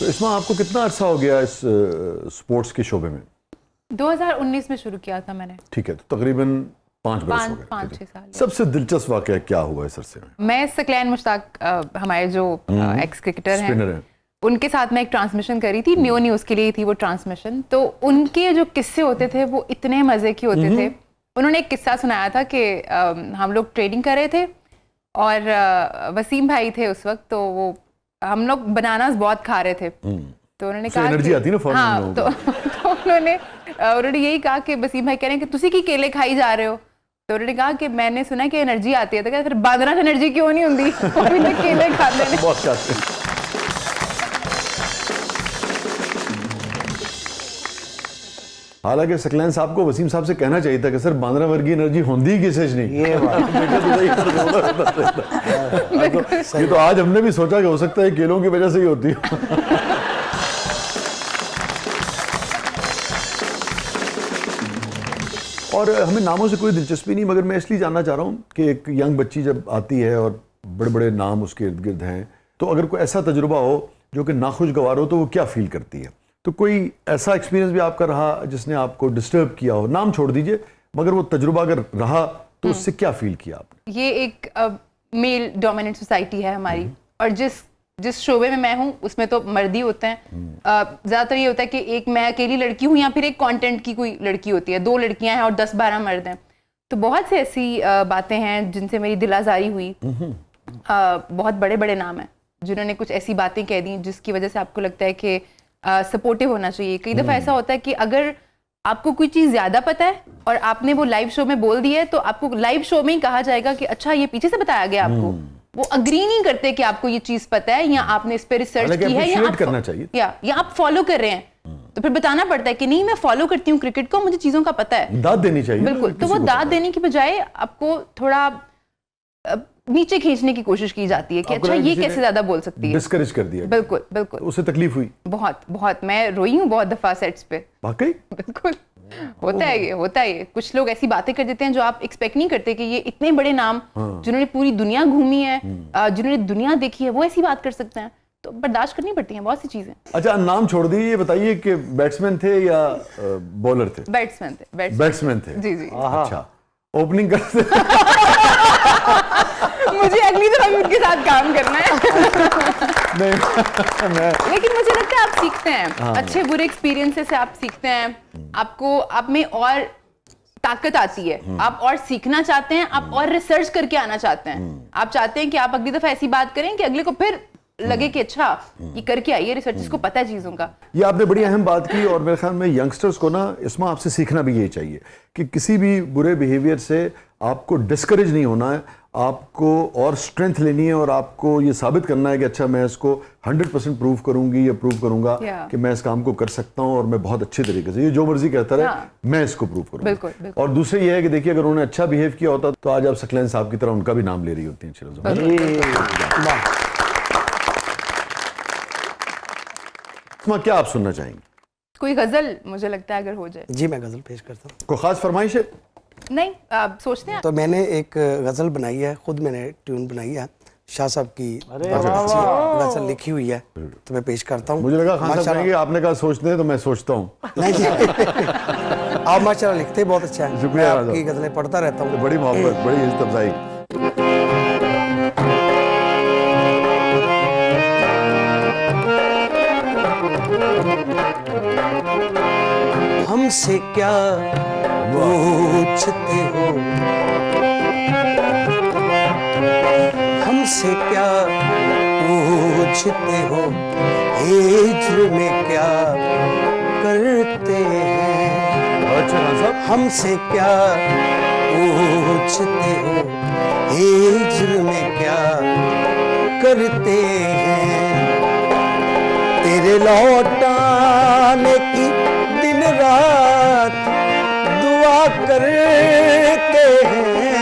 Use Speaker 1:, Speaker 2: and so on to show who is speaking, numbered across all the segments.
Speaker 1: तो इसमें आपको कितना अर्सा हो गया इस स्पोर्ट्स के शोबे में?
Speaker 2: 2019 में शुरू किया था मैंने।
Speaker 1: ठीक है, तो तकरीबन 5 बरस हो गए।
Speaker 2: 5-6 साल।
Speaker 1: सबसे दिलचस्प वाकया क्या हुआ इस अरसे में?
Speaker 2: मैं सकलैन मुश्ताक, हमारे जो एक्स क्रिकेटर हैं, उनके साथ मैं एक ट्रांसमिशन करी थी, न्यू न्यूज़ के लिए थी वो ट्रांसमिशन। तो उनके जो किस्से होते थे वो इतने मज़े के होते थे। उन्होंने एक किस्सा सुनाया था कि हम लोग ट्रेडिंग कर रहे थे और वसीम भाई थे उस वक्त, तो वो हम लोग बनानास बहुत खा रहे थे। तो उन्होंने कहा
Speaker 1: एनर्जी आती है ना
Speaker 2: हाँ, तो उन्होंने यही कहा कि वसीम भाई कह रहे हैं कि तुसी की केले खाई जा रहे हो। तो उन्होंने कहा कि मैंने सुना कि एनर्जी आती है। तो कहते फिर बांदरा एनर्जी क्यों नहीं होती? केले खाते हैं।
Speaker 1: बहुत खाते हैं। हालांकि सकलैन साहब को वसीम साहब से कहना चाहिए था कि सर बांद्रा वर्गी एनर्जी होती ही किसे नहीं। ये तो आज हमने भी सोचा कि हो सकता है केलों की वजह से ही होती है। और हमें नामों से कोई दिलचस्पी नहीं, मगर मैं इसलिए जानना चाह रहा हूँ कि एक यंग बच्ची जब आती है और बड़े बड़े नाम उसके इर्द गिर्द हैं, तो अगर कोई ऐसा तजुर्बा हो जो कि नाखुशगवार हो तो वो क्या फील करती है? तो कोई ऐसा एक्सपीरियंस भी आपका रहा जिसने आपको डिस्टर्ब किया हो? नाम छोड़ दीजिए, मगर वो तजुर्बा अगर रहा तो उससे क्या फील किया आपने?
Speaker 2: ये एक मेल डोमिनेंट सोसाइटी है हमारी, और जिस शोबे में मैं हूँ उसमें तो मर्द ही होते हैं। ज़्यादातर ये होता है कि एक मैं अकेली लड़की हूँ या फिर एक कंटेंट की कोई लड़की होती है, 2 लड़कियां हैं और 10-12 मर्द हैं। तो बहुत से ऐसी बातें हैं जिनसे मेरी दिल आज़ारी हुई। बहुत बड़े बड़े नाम हैं जिन्होंने कुछ ऐसी बातें कह दी जिसकी वजह से आपको लगता है कि सपोर्टिव होना चाहिए। कई दफ़ा ऐसा होता है कि अगर आपको कोई चीज़ ज़्यादा पता है और आपने वो लाइव शो में बोल दी है, तो आपको लाइव शो में ही कहा जाएगा कि अच्छा ये पीछे से बताया गया आपको। वो अग्री नहीं करते कि आपको ये चीज़ पता है या आपने इस पे रिसर्च की है या आप
Speaker 1: करना चाहिए
Speaker 2: या आप फॉलो कर रहे हैं, तो फिर बताना पड़ता है कि नहीं मैं फॉलो करती हूँ क्रिकेट को, मुझे चीज़ों का पता है।
Speaker 1: दाद देनी चाहिए।
Speaker 2: बिल्कुल। तो वो दाद देने की बजाय आपको थोड़ा नीचे खींचने की कोशिश की जाती है कि अच्छा ये कैसे ज्यादा बोल सकती है।
Speaker 1: डिस्करेज कर दिया।
Speaker 2: बिल्कुल बिल्कुल।
Speaker 1: उससे तकलीफ हुई? बहुत। मैं रोई हूँ बहुत दफा सेट्स पे। वाकई?
Speaker 2: बिल्कुल होता है ये। कुछ लोग ऐसी बातें कर देते हैं जो आप एक्सपेक्ट नहीं करते कि ये इतने बड़े नाम जिन्होंने पूरी दुनिया घूमी है, जिन्होंने दुनिया देखी है, वो ऐसी बात कर सकते हैं। तो बर्दाश्त करनी पड़ती हैं बहुत सी चीजें।
Speaker 1: अच्छा, नाम छोड़ दीजिए, ये बताइए कि बैट्समैन थे या बॉलर थे? बैट्समैन थे।
Speaker 2: जी।
Speaker 1: अच्छा, ओपनिंग करते
Speaker 2: मुझे अगली दफा भी उनके साथ काम करना है।
Speaker 1: नहीं,
Speaker 2: लेकिन मुझे लगता है आप सीखते हैं। अच्छे बुरे एक्सपीरियंसेस से आप सीखते हैं। आपको आप में और ताकत आती है, आप और सीखना चाहते हैं, आप और रिसर्च करके आना चाहते हैं। आप चाहते हैं कि आप अगली दफा ऐसी बात करें कि अगले को फिर लगे कि अच्छा ये करके आइए, रिसर्च इसको पता है चीजों का।
Speaker 1: ये आपने बड़ी अहम बात की, और मेरे ख्याल में यंगस्टर्स को ना इसमें आपसे सीखना भी यही चाहिए कि किसी भी बुरे बिहेवियर से आपको डिस्करेज नहीं होना है, आपको और स्ट्रेंथ लेनी है और आपको ये साबित करना है कि अच्छा मैं इसको 100% प्रूव करूंगी या प्रूव करूंगा कि मैं इस काम को कर सकता हूँ और मैं बहुत अच्छे तरीके से, ये जो मर्जी कहता रहे मैं इसको प्रूव करूंगा।
Speaker 2: बिल्कुल।
Speaker 1: और दूसरे ये है कि देखिए, अगर उन्होंने अच्छा बिहेव किया होता तो आज आप सकलैन साहब की तरह उनका भी नाम ले रही होती हैं। क्या आप सुनना चाहेंगे?
Speaker 2: कोई गजल मुझे लगता है अगर हो जाए।
Speaker 3: जी, मैं गजल पेश करता हूँ।
Speaker 1: कोई खास फरमाइश है?
Speaker 2: नहीं, आप सोचते हैं?
Speaker 3: तो मैंने एक गजल बनाई है, खुद मैंने ट्यून बनाई है, शाह साहब की गजल लिखी हुई है, तो मैं पेश करता हूँ।
Speaker 1: मुझे लगा खान साहब कहेंगे आपने कहा सोचते हैं, तो मैं सोचता हूँ।
Speaker 3: नहीं जी, आप माशाल्लाह लिखते बहुत अच्छा है।
Speaker 1: शुक्रिया,
Speaker 3: आपकी गजलें पढ़ता रहता हूँ।
Speaker 1: बड़ी मोहब्बत, बड़ी इज्जत अफजाई।
Speaker 3: हमसे क्या पूछते हो, हमसे क्या पूछते हो, हिज्र में क्या करते हैं।
Speaker 1: अच्छा खान साहब,
Speaker 3: हमसे क्या पूछते हो, हिज्र में क्या करते हैं। तेरे लौटाने की दिन रात दुआ करते हैं।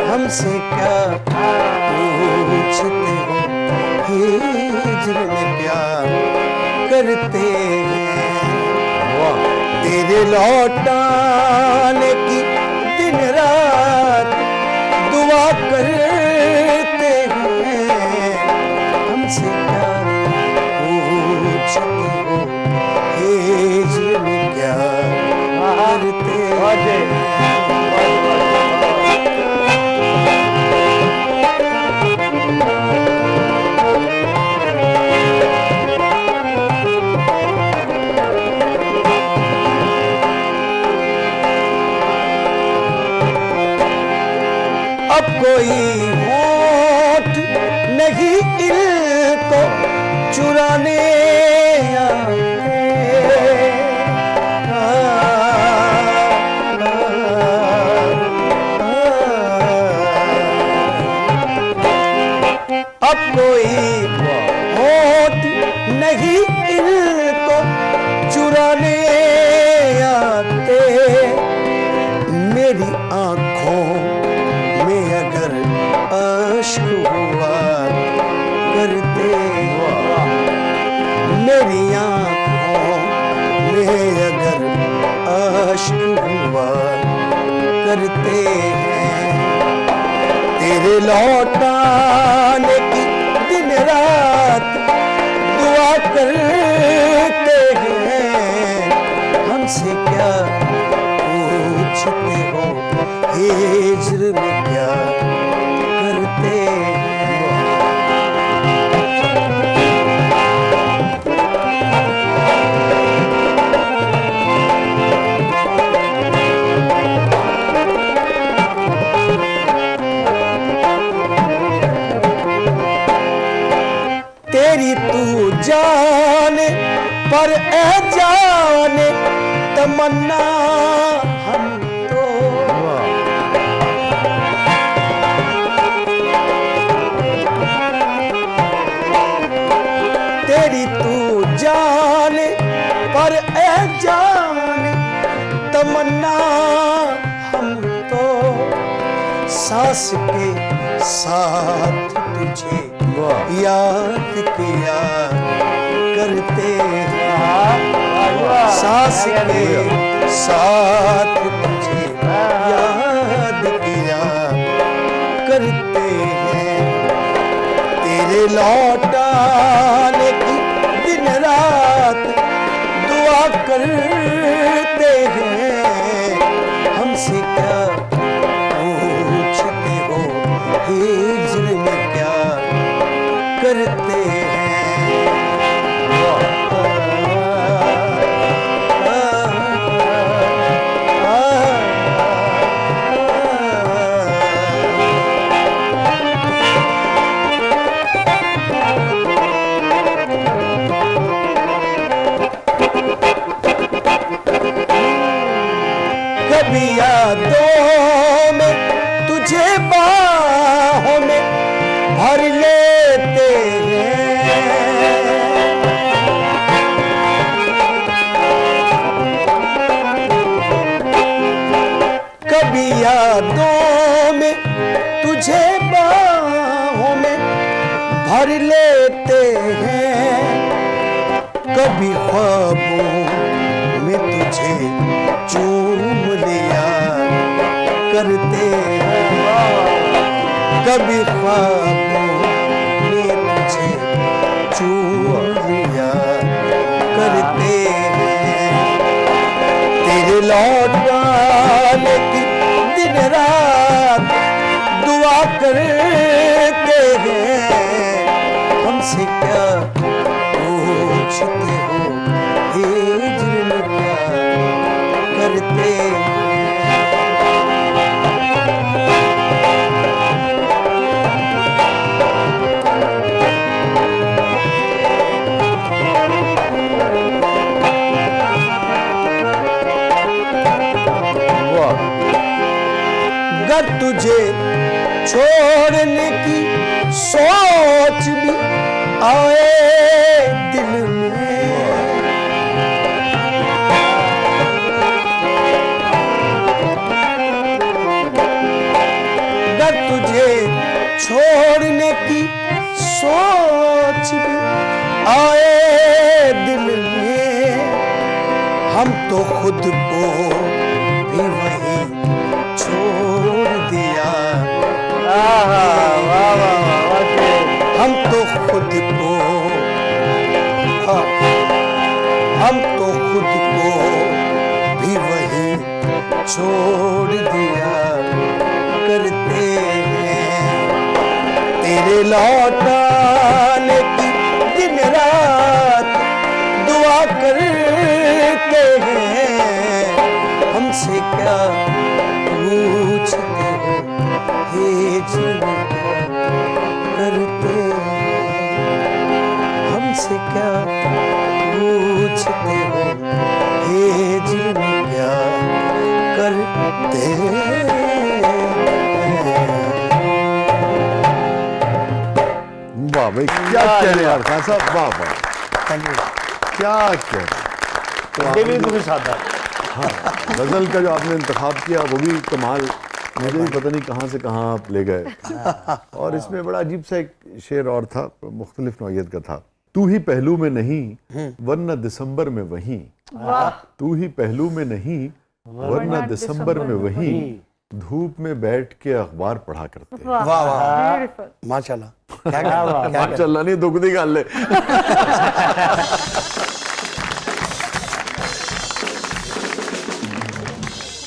Speaker 3: हमसे क्या पूछते हो, हिज्र में क्या करते हैं। तेरे लौटाने की दिन रात दुआ करते हैं। हमसे क्या चुराने आते। अब कोई होठ नहीं इनको चुराने आते। मेरी आंखों में अगर अश्क हुआ करते, मेरी आंखों में अगर अश्क हुआ करते हैं, तेरे लौटाने की दिन रात दुआ करते हैं। हमसे क्या पूछते हो, हिज्र में क्या करते हैं। तेरी तू जाने पर ए जाने तमन्ना हम तो। तेरी तू जाने पर ए जाने तमन्ना हम तो। सांस के साथ तुझे याद किया करते हैं। सांस के साथ तुझे याद किया करते हैं। तेरे लौटाने की दिन रात दुआ करते हैं। हमसे क्या पूछते हो, हिज्र में क्या करते हैं। कभी यादों में तुझे बाहों में भर लेते हैं। कभी यादों में तुझे बाहों में भर लेते हैं। कभी ख्वाबों में तुझे चूम लिया करते हैं। कभी ख्वाबों में तुझे चूम लिया करते हैं। तेरे लौटाने की दिन रात दुआ करते हैं। हमसे क्या पूछते हो, हिज्र में क्या करते हैं। अगर तुझे छोड़ने की सोच भी आए दिल में, अगर तुझे छोड़ने की सोच भी आए दिल में, हम तो खुद को भी वही छोड़ दिया। हम तो खुद को, हम तो खुद को भी वही छोड़ दिया करते हैं। तेरे लौटाने की दिन रात दुआ करते हैं। हमसे क्या पूछते हो, हिज्र में क्या करते हैं। हमसे मुझसे क्या पूछते हो, हे जीने क्या करते हैं।
Speaker 1: वाह भाई, क्या कह रहे हैं यार खान साहब, वाह वाह,
Speaker 3: थैंक यू।
Speaker 1: क्या कह रहे हैं।
Speaker 4: डेविड भी कुछ आता
Speaker 1: हाँ, गजल का जो आपने इंतखाब किया वो भी कमाल, मुझे भी पता नहीं कहाँ से कहाँ आप ले गए। और इसमें बड़ा अजीब सा एक शेर और था, मुख्तलिफ नौइयत का था। तू ही पहलू में नहीं वरना दिसंबर में वहीं, तू ही पहलू में नहीं वरना दिसंबर में वहीं, धूप में बैठ के अखबार पढ़ा करते हैं।
Speaker 3: वाह वाह,
Speaker 2: Beautiful.
Speaker 3: माशाल्लाह, क्या
Speaker 4: वाह,
Speaker 3: क्या
Speaker 1: चलना नहीं दुख दी गल है।